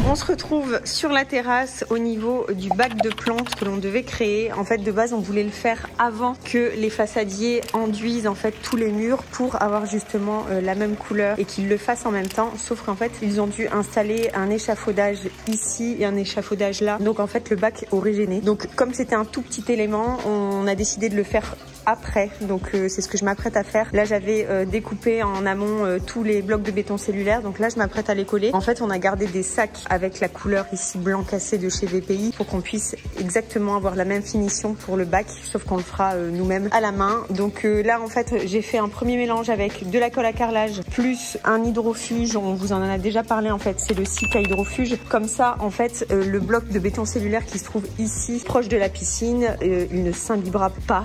On se retrouve sur la terrasse au niveau du bac de plantes que l'on devait créer. En fait, de base, on voulait le faire avant que les façadiers enduisent en fait tous les murs pour avoir justement la même couleur et qu'ils le fassent en même temps. Sauf qu'en fait, ils ont dû installer un échafaudage ici et un échafaudage là. Donc en fait, le bac aurait gêné. Donc comme c'était un tout petit élément, on a décidé de le faire après. Donc c'est ce que je m'apprête à faire. Là, j'avais découpé en amont tous les blocs de béton cellulaire. Donc là, je m'apprête à les coller. En fait, on a gardé des sacs avec la couleur ici blanc cassé de chez VPI pour qu'on puisse exactement avoir la même finition pour le bac, sauf qu'on le fera nous-mêmes à la main. Donc là, en fait, j'ai fait un premier mélange avec de la colle à carrelage plus un hydrofuge. On vous en a déjà parlé, en fait, c'est le Sika hydrofuge. Comme ça, en fait, le bloc de béton cellulaire qui se trouve ici, proche de la piscine, il ne s'imbibera pas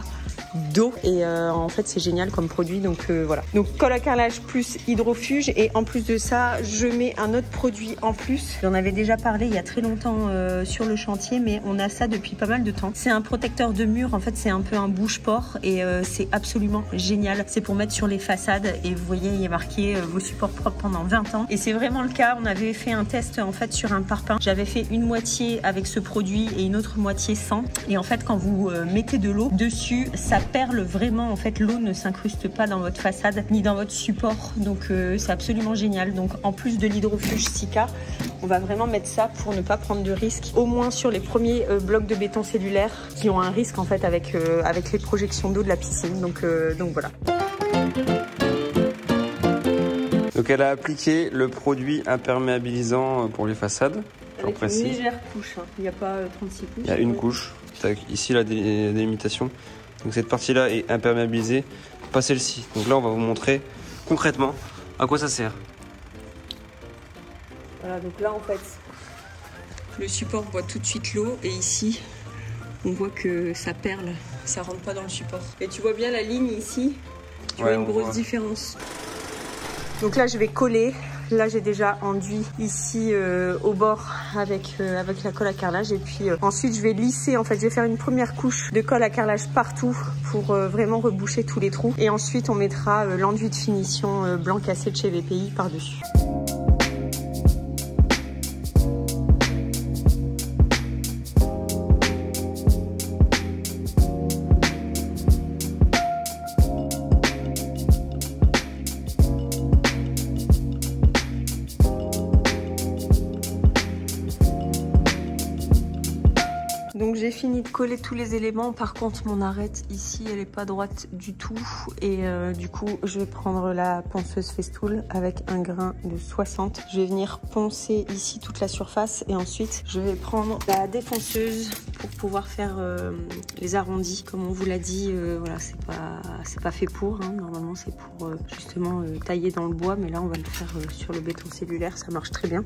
d'eau et en fait c'est génial comme produit. Donc voilà, donc colle à carrelage plus hydrofuge, et en plus de ça je mets un autre produit en plus. J'en avais déjà parlé il y a très longtemps sur le chantier, mais on a ça depuis pas mal de temps. C'est un protecteur de mur, en fait c'est un peu un bouche-port et c'est absolument génial. C'est pour mettre sur les façades et vous voyez il y a marqué vos supports propres pendant 20 ans, et c'est vraiment le cas. On avait fait un test en fait sur un parpaing. J'avais fait une moitié avec ce produit et une autre moitié sans, et en fait quand vous mettez de l'eau dessus, ça perle vraiment. En fait, l'eau ne s'incruste pas dans votre façade ni dans votre support. Donc, c'est absolument génial. Donc, en plus de l'hydrofuge Sika, on va vraiment mettre ça pour ne pas prendre de risque. Au moins sur les premiers blocs de béton cellulaire qui ont un risque en fait avec les projections d'eau de la piscine. Donc voilà. Donc, elle a appliqué le produit imperméabilisant pour les façades. Avec une légère couche. Hein. Il n'y a pas 36 couches. Il y a une couche. Ici, la délimitation. Donc cette partie-là est imperméabilisée, pas celle-ci. Donc là, on va vous montrer concrètement à quoi ça sert. Voilà, donc là, en fait, le support voit tout de suite l'eau, et ici, on voit que ça perle, ça rentre pas dans le support. Et tu vois bien la ligne ici, tu vois une grosse différence. Donc là, je vais coller. Là, j'ai déjà enduit ici au bord avec la colle à carrelage, et puis ensuite je vais lisser. En fait, je vais faire une première couche de colle à carrelage partout pour vraiment reboucher tous les trous, et ensuite on mettra l'enduit de finition blanc cassé de chez VPI par-dessus. Donc j'ai fini de coller tous les éléments. Par contre, mon arête ici, elle est pas droite du tout. Et du coup, je vais prendre la ponceuse Festool avec un grain de 60. Je vais venir poncer ici toute la surface, et ensuite, je vais prendre la défonceuse pour pouvoir faire les arrondis. Comme on vous l'a dit, voilà, c'est pas fait pour. Hein. Normalement, c'est pour justement tailler dans le bois, mais là, on va le faire sur le béton cellulaire. Ça marche très bien.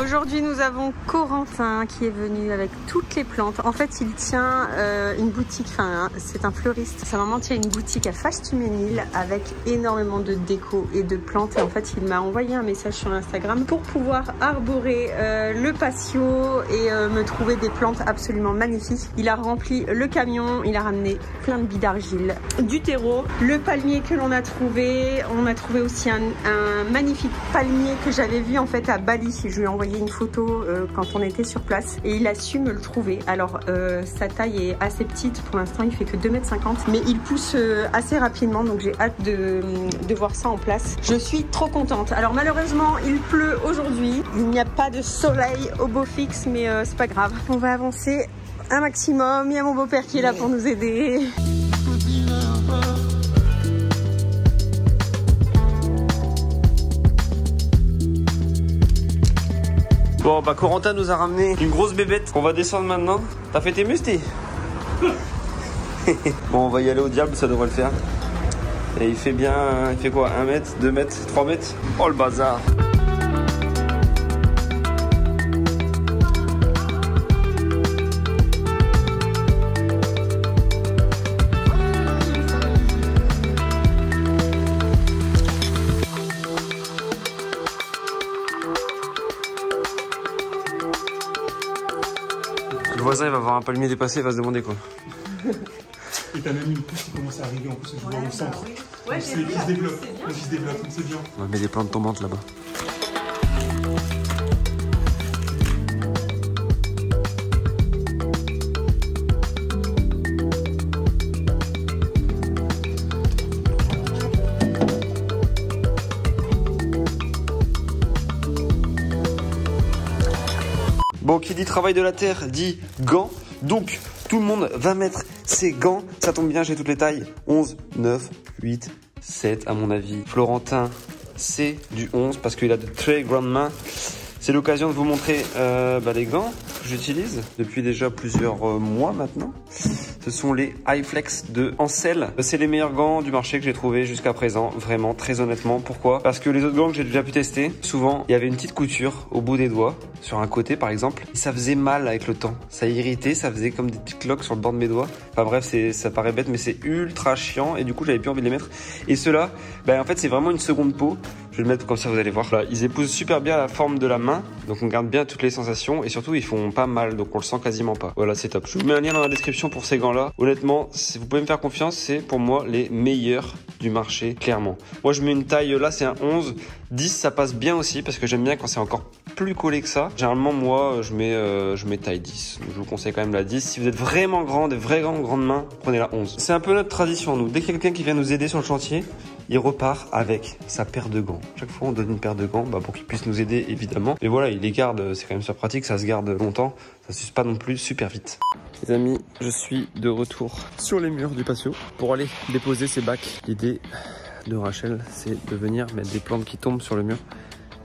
Aujourd'hui, nous avons Corentin qui est venu avec toutes les plantes. En fait, il tient une boutique, enfin, c'est un fleuriste. Sa maman tient une boutique à Faches-Tuménil avec énormément de déco et de plantes. Et en fait, il m'a envoyé un message sur Instagram pour pouvoir arborer le patio et me trouver des plantes absolument magnifiques. Il a rempli le camion, il a ramené plein de billes d'argile, du terreau, le palmier que l'on a trouvé. On a trouvé aussi un magnifique palmier que j'avais vu en fait à Bali. Je lui ai envoyé une photo quand on était sur place, et il a su me le trouver. Alors sa taille est assez petite pour l'instant, il fait que 2,50 m, mais il pousse assez rapidement, donc j'ai hâte de voir ça en place. Je suis trop contente. Alors malheureusement il pleut aujourd'hui, il n'y a pas de soleil au beau fixe, mais c'est pas grave, on va avancer un maximum. Il y a mon beau-père qui est là pour nous aider. Bon bah Corentin nous a ramené une grosse bébête qu'on va descendre maintenant. T'as fait tes mustis? Bon, on va y aller au diable, ça devrait le faire. Et il fait bien, il fait quoi, 1 mètre, 2 mètres, 3 mètres? Oh le bazar. Le voisin il va voir un palmier dépassé, il va se demander quoi. Et t'as même une pousse qui commence à arriver en plus dans le centre. Ouais, c'est qui se développe, qui se développe, c'est bien. On va mettre des plantes tombantes là-bas. Bon, qui dit travail de la terre dit gants. Donc, tout le monde va mettre ses gants. Ça tombe bien, j'ai toutes les tailles. 11, 9, 8, 7 à mon avis. Florentin, c'est du 11 parce qu'il a de très grandes mains. C'est l'occasion de vous montrer les gants que j'utilise depuis déjà plusieurs mois maintenant. Ce sont les iFlex de Ansel. C'est les meilleurs gants du marché que j'ai trouvé jusqu'à présent, vraiment, très honnêtement. Pourquoi? Parce que les autres gants que j'ai déjà pu tester, souvent, il y avait une petite couture au bout des doigts, sur un côté par exemple, et ça faisait mal avec le temps. Ça irritait, ça faisait comme des petites cloques sur le bord de mes doigts. Enfin bref, ça paraît bête, mais c'est ultra chiant, et du coup, j'avais plus envie de les mettre. Et ceux-là, en fait, c'est vraiment une seconde peau. Je vais le mettre comme ça, vous allez voir. Là, ils épousent super bien la forme de la main, donc on garde bien toutes les sensations, et surtout, ils font pas mal, donc on le sent quasiment pas. Voilà, c'est top. Je vous mets un lien dans la description pour ces gants-là. Honnêtement, si vous pouvez me faire confiance, c'est pour moi les meilleurs du marché, clairement. Moi, je mets une taille, là, c'est un 11. 10, ça passe bien aussi, parce que j'aime bien quand c'est encore plus collé que ça. Généralement, moi, je mets taille 10. Donc, je vous conseille quand même la 10. Si vous êtes vraiment grand, des vraies grandes mains, prenez la 11. C'est un peu notre tradition, nous. Dès qu'il y a quelqu'un qui vient nous aider sur le chantier, il repart avec sa paire de gants. Chaque fois, on donne une paire de gants pour qu'il puisse nous aider, évidemment. Mais voilà, il les garde, c'est quand même super pratique, ça se garde longtemps. Ça s'use pas non plus super vite. Les amis, je suis de retour sur les murs du patio pour aller déposer ces bacs. L'idée de Rachel, c'est de venir mettre des plantes qui tombent sur le mur.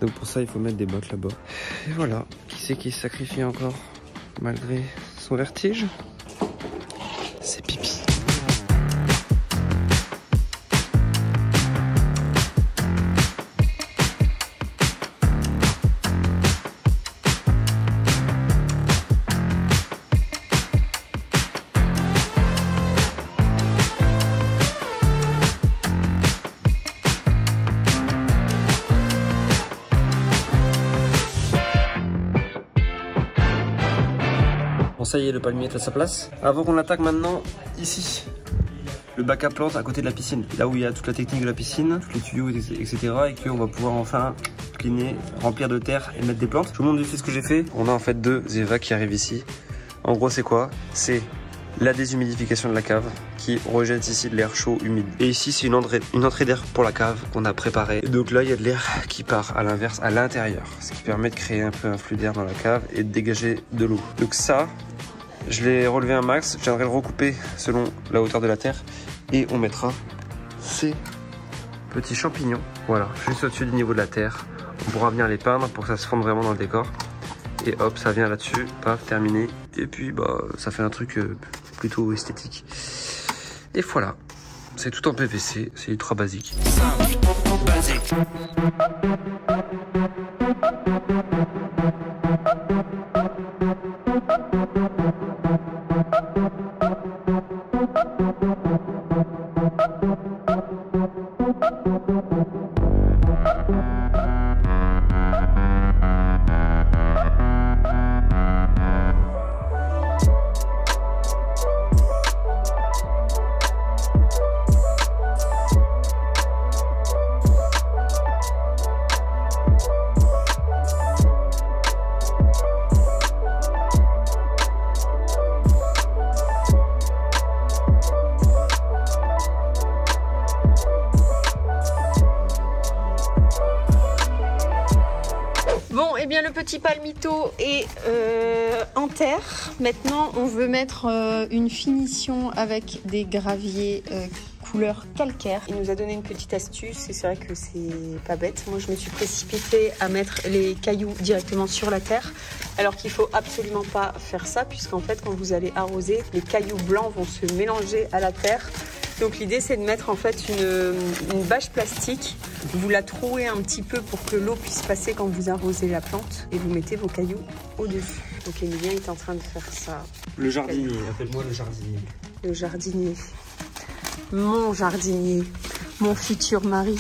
Donc pour ça, il faut mettre des bottes là-bas. Et voilà, qui c'est qui se sacrifie encore malgré son vertige? C'est Pipi. Ça y est, le palmier est à sa place. Avant qu'on attaque maintenant, ici, le bac à plantes à côté de la piscine. Là où il y a toute la technique de la piscine, tous les tuyaux, etc. Et qu'on va pouvoir enfin cleaner, remplir de terre et mettre des plantes. Je vous montre vite fait ce que j'ai fait. On a en fait deux évas qui arrivent ici. En gros, c'est quoi? C'est la déshumidification de la cave qui rejette ici de l'air chaud humide. Et ici, c'est une entrée d'air pour la cave qu'on a préparée. Et donc là, il y a de l'air qui part à l'inverse, à l'intérieur. Ce qui permet de créer un peu un flux d'air dans la cave et de dégager de l'eau. Donc ça, je l'ai relevé un max, je viendrai le recouper selon la hauteur de la terre et on mettra ces petits champignons, voilà, juste au-dessus du niveau de la terre. On pourra venir les peindre pour que ça se fonde vraiment dans le décor. Et hop, ça vient là-dessus, paf, terminé. Et puis ça fait un truc plutôt esthétique. Et voilà, c'est tout en PVC, c'est ultra basique. Basique. Bon, et bien le petit palmito est en terre. Maintenant, on veut mettre une finition avec des graviers couleur calcaire. Il nous a donné une petite astuce et c'est vrai que c'est pas bête. Moi, je me suis précipitée à mettre les cailloux directement sur la terre, alors qu'il faut absolument pas faire ça, puisqu'en fait, quand vous allez arroser, les cailloux blancs vont se mélanger à la terre. Donc l'idée, c'est de mettre en fait une bâche plastique. Vous la trouez un petit peu pour que l'eau puisse passer quand vous arrosez la plante et vous mettez vos cailloux au-dessus. Donc Emilien est en train de faire ça. Le jardinier, appelle-moi le jardinier. Le jardinier. Mon jardinier. Mon futur mari.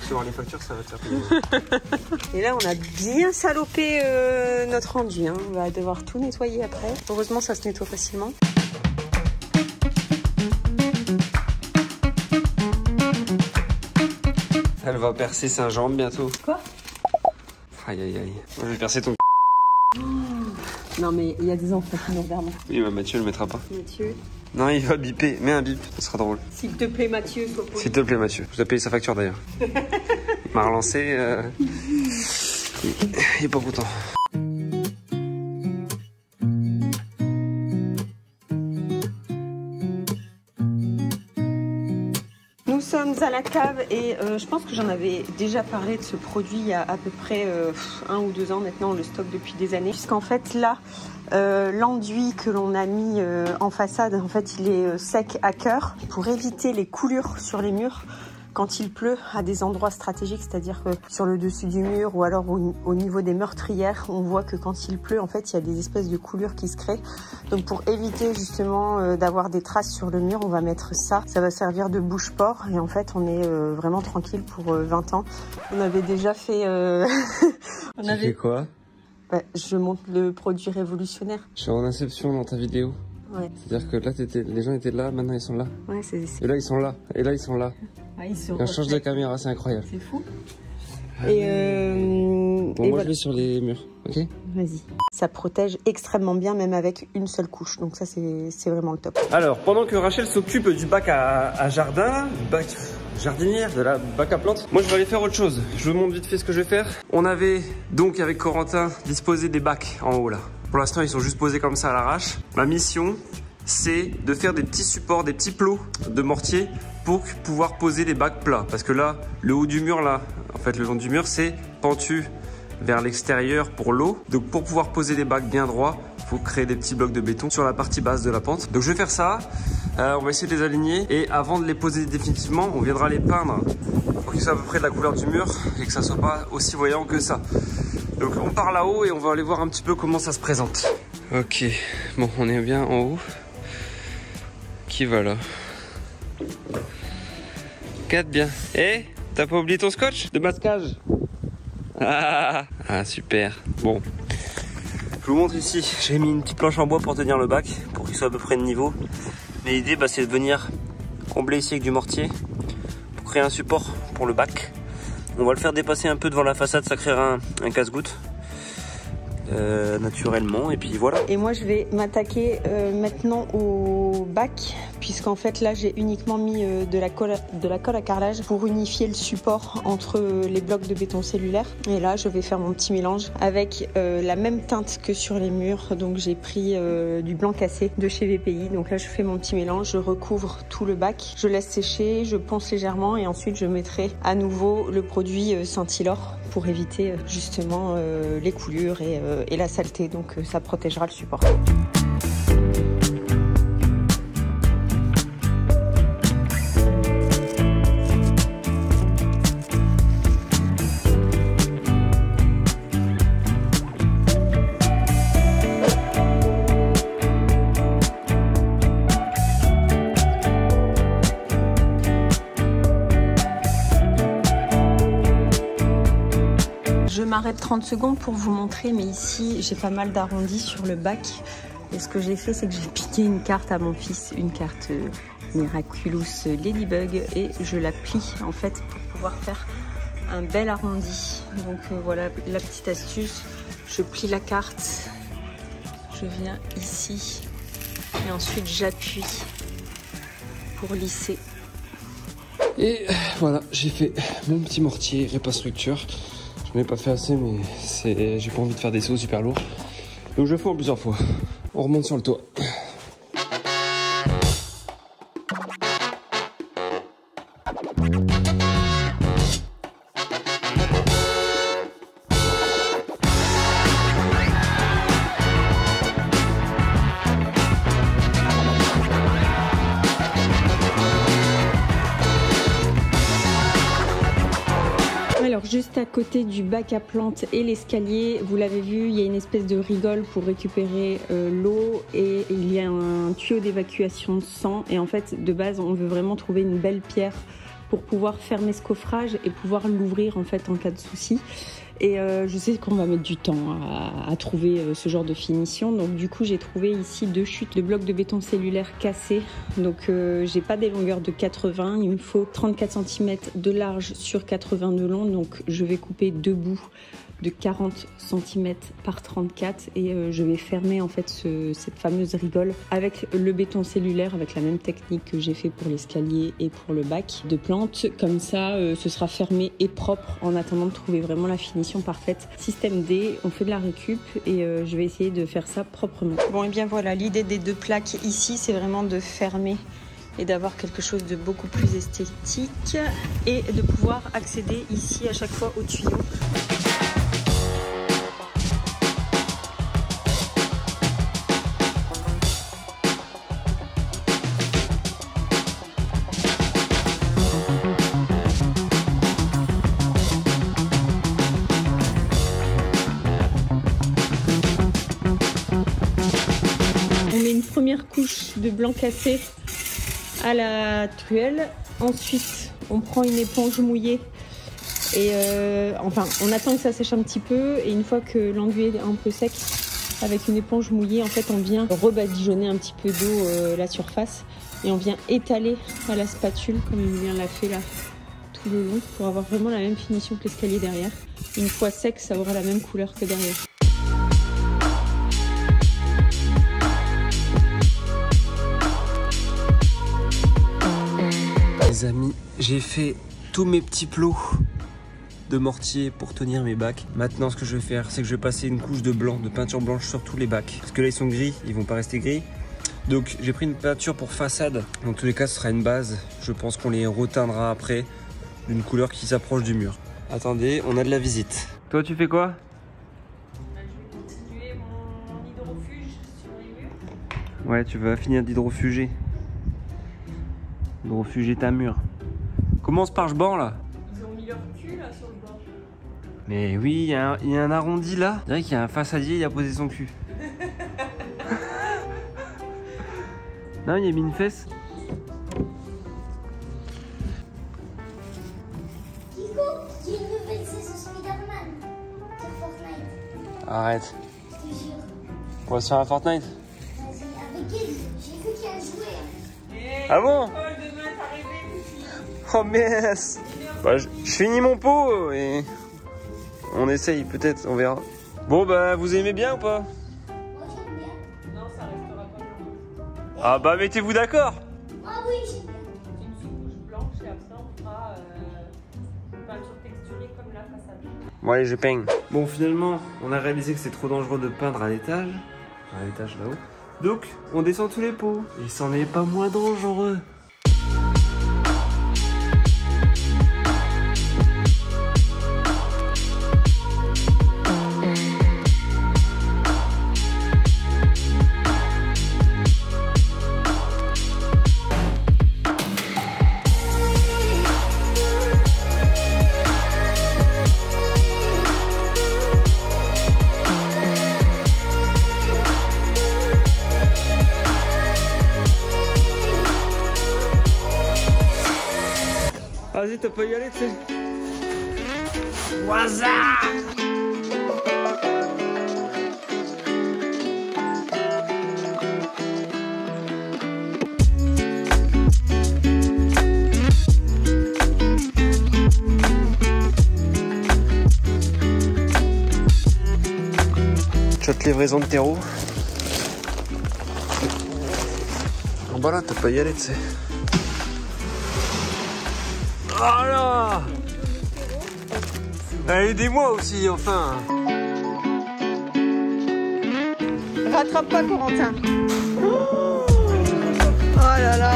recevoir les factures, ça va te faire plaisir. Et là, on a bien salopé notre enduit. Hein. On va devoir tout nettoyer après. Heureusement, ça se nettoie facilement. Elle va percer Saint-Jean bientôt. Quoi? Aïe aïe aïe. Moi, je vais percer ton... Non, mais il y a des enfants qui nous regardent. Oui, bah Mathieu le mettra pas. Mathieu. Non, il va biper. Mets un bip, ça sera drôle. S'il te plaît, Mathieu. S'il te plaît, Mathieu. Je vous ai payé sa facture d'ailleurs. Il m'a relancé. Il est pas content. Nous sommes à la cave et je pense que j'en avais déjà parlé de ce produit il y a à peu près 1 ou 2 ans. Maintenant, on le stocke depuis des années. Puisqu'en fait, là, l'enduit que l'on a mis en façade, en fait, il est sec à cœur pour éviter les coulures sur les murs quand il pleut à des endroits stratégiques, c'est-à-dire que sur le dessus du mur ou alors au niveau des meurtrières, on voit que quand il pleut, en fait, il y a des espèces de coulures qui se créent. Donc pour éviter justement d'avoir des traces sur le mur, on va mettre ça. Ça va servir de bouche-port et en fait, on est vraiment tranquille pour 20 ans. On avait déjà fait... Tu fais quoi? Bah, je montre le produit révolutionnaire. Je suis en inception dans ta vidéo. Ouais. C'est-à-dire que là, les gens étaient là, maintenant ils sont là. Ouais, c'est... Et là, ils sont là. Et là, ils sont là. Ouais, et on change de caméra, c'est incroyable. C'est fou. Bon, moi, voilà. Je vais sur les murs, ok? Vas-y. Ça protège extrêmement bien, même avec une seule couche. Donc ça, c'est vraiment le top. Alors, pendant que Rachel s'occupe du bac à jardin, du bac jardinière, de la bac à plantes, moi, je vais aller faire autre chose. Je vous montre vite fait ce que je vais faire. On avait donc, avec Corentin, disposé des bacs en haut, là. Pour l'instant, ils sont juste posés comme ça à l'arrache. Ma mission, c'est de faire des petits supports, des petits plots de mortier pour pouvoir poser les bacs plats. Parce que là, le haut du mur, là, en fait, le long du mur, c'est pentu vers l'extérieur pour l'eau. Donc, pour pouvoir poser des bacs bien droits, il faut créer des petits blocs de béton sur la partie basse de la pente. Donc, je vais faire ça. On va essayer de les aligner. Et avant de les poser définitivement, on viendra les peindre pour qu'ils soient à peu près de la couleur du mur et que ça soit pas aussi voyant que ça. Donc, on part là-haut et on va aller voir un petit peu comment ça se présente. Ok, bon, on est bien en haut. Qui va là? 4 bien. Eh, t'as pas oublié ton scotch de masquage? Ah, super. Bon, je vous montre ici. J'ai mis une petite planche en bois pour tenir le bac, pour qu'il soit à peu près de niveau. Mais l'idée, c'est de venir combler ici avec du mortier pour créer un support pour le bac. On va le faire dépasser un peu devant la façade, ça créera un casse-goutte. Naturellement, et puis voilà. Et moi je vais m'attaquer maintenant au bac, puisqu'en fait là j'ai uniquement mis de la colle à carrelage pour unifier le support entre les blocs de béton cellulaire. Et là je vais faire mon petit mélange avec la même teinte que sur les murs. Donc j'ai pris du blanc cassé de chez VPI. Donc là je fais mon petit mélange, je recouvre tout le bac, je laisse sécher, je ponce légèrement et ensuite je mettrai à nouveau le produit Scintillor pour éviter justement les coulures et la saleté, donc ça protégera le support. Je m'arrête 30 secondes pour vous montrer, mais ici j'ai pas mal d'arrondis sur le bac. Et ce que j'ai fait, c'est que j'ai piqué une carte à mon fils, une carte Miraculous Ladybug, et je la plie en fait pour pouvoir faire un bel arrondi. Donc voilà la petite astuce, je plie la carte, je viens ici et ensuite j'appuie pour lisser. Et voilà, j'ai fait mon petit mortier Répa Structure. J'en ai pas fait assez, mais j'ai pas envie de faire des sauts super lourds. Donc je le fais en plusieurs fois. On remonte sur le toit. Alors juste à côté du bac à plantes et l'escalier, vous l'avez vu, il y a une espèce de rigole pour récupérer l'eau et il y a un tuyau d'évacuation de sang. Et en fait, de base, on veut vraiment trouver une belle pierre pour pouvoir fermer ce coffrage et pouvoir l'ouvrir en fait en cas de souci. Et je sais qu'on va mettre du temps à trouver ce genre de finition. Donc du coup j'ai trouvé ici 2 chutes de blocs de béton cellulaire cassés. Donc j'ai pas des longueurs de 80, il me faut 34 cm de large sur 80 de long. Donc je vais couper 2 bouts de 40 cm par 34 et je vais fermer en fait cette fameuse rigole avec le béton cellulaire, avec la même technique que j'ai fait pour l'escalier et pour le bac de plantes. Comme ça ce sera fermé et propre en attendant de trouver vraiment la finition parfaite. Système D, on fait de la récup et je vais essayer de faire ça proprement. Bon et bien voilà, l'idée des 2 plaques ici c'est vraiment de fermer et d'avoir quelque chose de beaucoup plus esthétique et de pouvoir accéder ici à chaque fois au tuyau. Première couche de blanc cassé à la truelle. Ensuite, on prend une éponge mouillée et enfin, on attend que ça sèche un petit peu et une fois que l'enduit est un peu sec, avec une éponge mouillée, en fait, on vient rebadigeonner un petit peu d'eau la surface et on vient étaler à la spatule comme Emilien l'a fait là tout le long pour avoir vraiment la même finition que l'escalier derrière. Une fois sec, ça aura la même couleur que derrière. Les amis, j'ai fait tous mes petits plots de mortier pour tenir mes bacs. Maintenant, ce que je vais faire, c'est que je vais passer une couche de blanc, de peinture blanche sur tous les bacs. Parce que là, ils sont gris, ils vont pas rester gris. Donc, j'ai pris une peinture pour façade. Dans tous les cas, ce sera une base. Je pense qu'on les reteindra après d'une couleur qui s'approche du mur. Attendez, on a de la visite. Toi, tu fais quoi? Je vais continuer mon hydrofuge sur les murs. Ouais, tu vas finir d'hydrofuger. Hydrofuger ta mur. Commence par ce banc là. Ils ont mis leur cul là sur le banc. Mais oui, il y a un arrondi là. On dirait qu'il y a un façadier, il a posé son cul. Non, il a mis une fesse. Kiko, j'ai une nouvelle saison Spider-Man sur Fortnite. Arrête. Je te jure. On va se faire un Fortnite. Vas-y, avec elle, j'ai vu qu'il a joué. Hey, Ah bon? Paul, demain t'arrives. Oh mince. Bah, je finis mon pot et on essaye peut-être, on verra. Bon bah vous aimez bien ou pas? Moi j'aime bien. Non, ça restera pas blanc. Ah bah mettez-vous d'accord. Ah oui, j'aime bien. Une sous-couche blanche et après on fera une peinture texturée comme la façade. Bon allez, je peigne. Bon finalement, on a réalisé que c'est trop dangereux de peindre à l'étage. À l'étage là-haut. Donc, on descend tous les pots. Et c'en est pas moins dangereux. Vas-y, t'as pas y aller, tu sais. Waza! Shot livraison de terreau. En bas là, t'as pas y aller, tu sais. Oh là! Aidez-moi aussi, enfin! Rattrape pas, Corentin. Oh là là!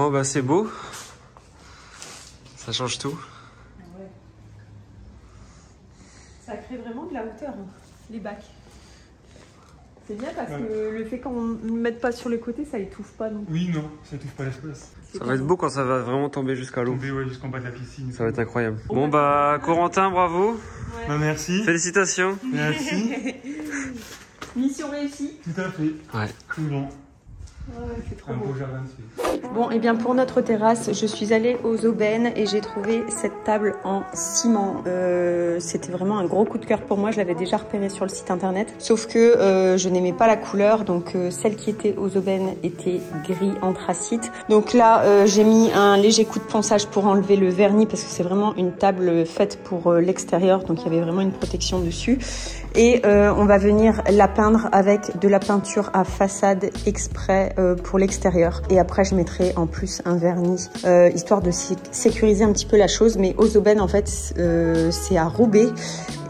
Bon, bah c'est beau. Ça change tout. Ouais. Ça crée vraiment de la hauteur, hein, les bacs. C'est bien parce que le fait qu'on ne le mette pas sur les côtés, ça étouffe pas non plus. Oui, non, ça touche pas l'espace. Ça va être beau quand ça va vraiment tomber jusqu'à l'eau. Tomber, ouais, jusqu'en bas de la piscine. Ça va être incroyable. Bon bah Corentin, bravo. Ouais. Bah, merci. Félicitations. Merci. Mission réussie. Tout à fait. Ouais. Tout bon. Ouais, c'est trop Un beau. beau jardin dessus. Bon, et bien pour notre terrasse, je suis allée aux aubaines et j'ai trouvé cette table en ciment. C'était vraiment un gros coup de cœur pour moi. Je l'avais déjà repérée sur le site internet. Sauf que je n'aimais pas la couleur. Donc celle qui était aux aubaines était gris anthracite. Donc là, j'ai mis un léger coup de ponçage pour enlever le vernis parce que c'est vraiment une table faite pour l'extérieur. Donc il y avait vraiment une protection dessus. Et on va venir la peindre avec de la peinture à façade exprès pour l'extérieur. Et après, je mettrai en plus un vernis, histoire de sécuriser un petit peu la chose. Mais aux aubaines, en fait, c'est à Roubaix.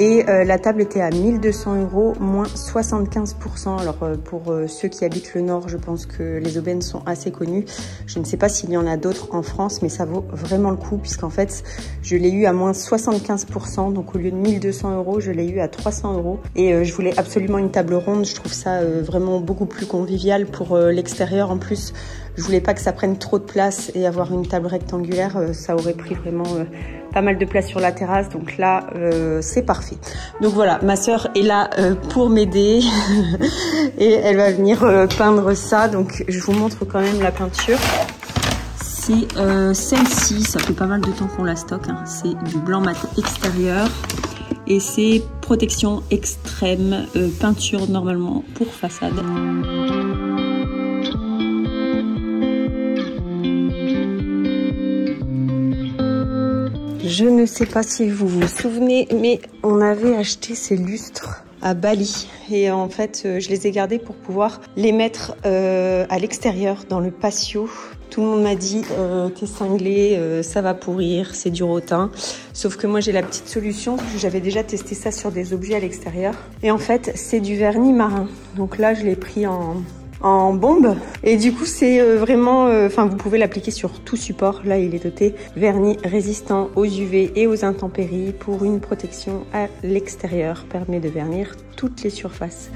Et la table était à 1 200 €, moins 75%. Alors pour ceux qui habitent le Nord, je pense que les aubaines sont assez connues. Je ne sais pas s'il y en a d'autres en France, mais ça vaut vraiment le coup puisqu'en fait, je l'ai eu à moins 75%. Donc au lieu de 1 200 €, je l'ai eu à 300 €. Et je voulais absolument une table ronde. Je trouve ça vraiment beaucoup plus convivial pour l'extérieur. En plus, je voulais pas que ça prenne trop de place et avoir une table rectangulaire, ça aurait pris vraiment pas mal de place sur la terrasse. Donc là, c'est parfait. Donc voilà, ma sœur est là pour m'aider et elle va venir peindre ça. Donc je vous montre quand même la peinture. C'est celle-ci, ça fait pas mal de temps qu'on la stocke, hein. C'est du blanc mat extérieur et c'est protection extrême, peinture normalement pour façade. Je ne sais pas si vous vous souvenez, mais on avait acheté ces lustres à Bali. Et en fait, je les ai gardés pour pouvoir les mettre à l'extérieur, dans le patio. Tout le monde m'a dit, t'es cinglé, ça va pourrir, c'est du rotin. Sauf que moi, j'ai la petite solution, parce que j'avais déjà testé ça sur des objets à l'extérieur. Et en fait, c'est du vernis marin. Donc là, je l'ai pris en bombe. Et du coup, c'est vraiment... Enfin, vous pouvez l'appliquer sur tout support. Là, il est doté vernis résistant aux UV et aux intempéries pour une protection à l'extérieur. Permet de vernir toutes les surfaces.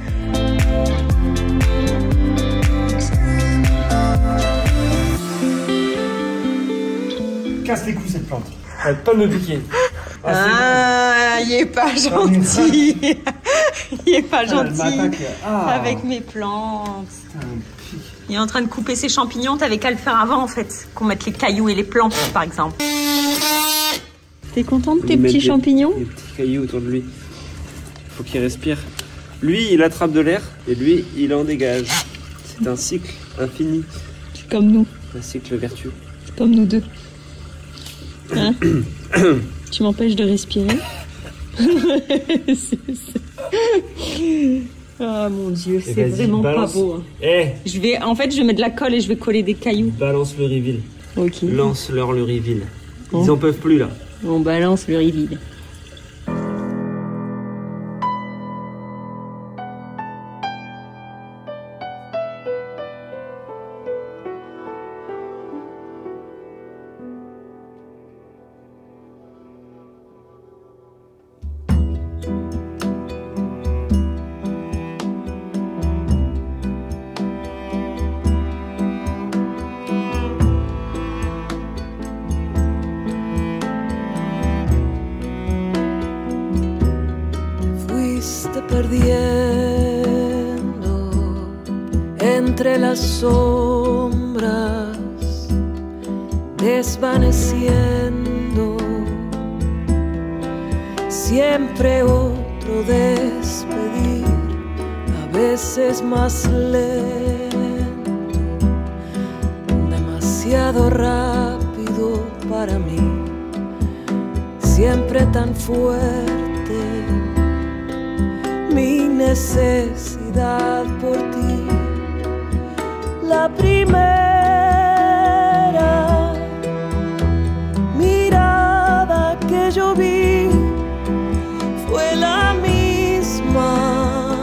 Casse les couilles cette plante. Arrête pas de me piquer. Il est pas gentil. Il est pas gentil avec mes plantes. Il est en train de couper ses champignons. T'avais qu'à le faire avant en fait, qu'on mette les cailloux et les plantes par exemple. T'es content de tes petits champignons? Des petits cailloux autour de lui. Il faut qu'il respire. Lui, il attrape de l'air et lui, il en dégage. C'est un cycle infini. Comme nous. Un cycle vertueux. Comme nous deux. Hein? Tu m'empêches de respirer. Oh mon Dieu, c'est vraiment pas beau. Hein. Eh, En fait, je vais mettre de la colle et je vais coller des cailloux. balance le reveal. Ok. Lance-leur le reveal. Oh. Ils en peuvent plus là. On balance le reveal. Perdiendo entre las sombras, desvaneciendo, siempre otro despedir, a veces más lento, demasiado rápido para mí, siempre tan fuerte. Mi necesidad por ti, la primera mirada que yo vi fue la misma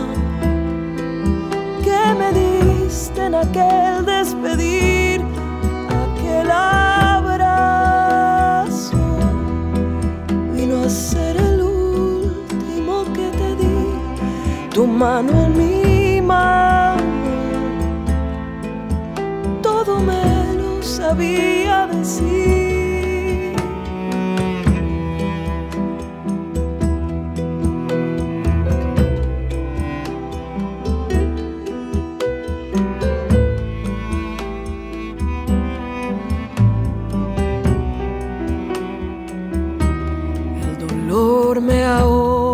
que me diste en aquel despedir, aquel sabía decir. El dolor me ahoga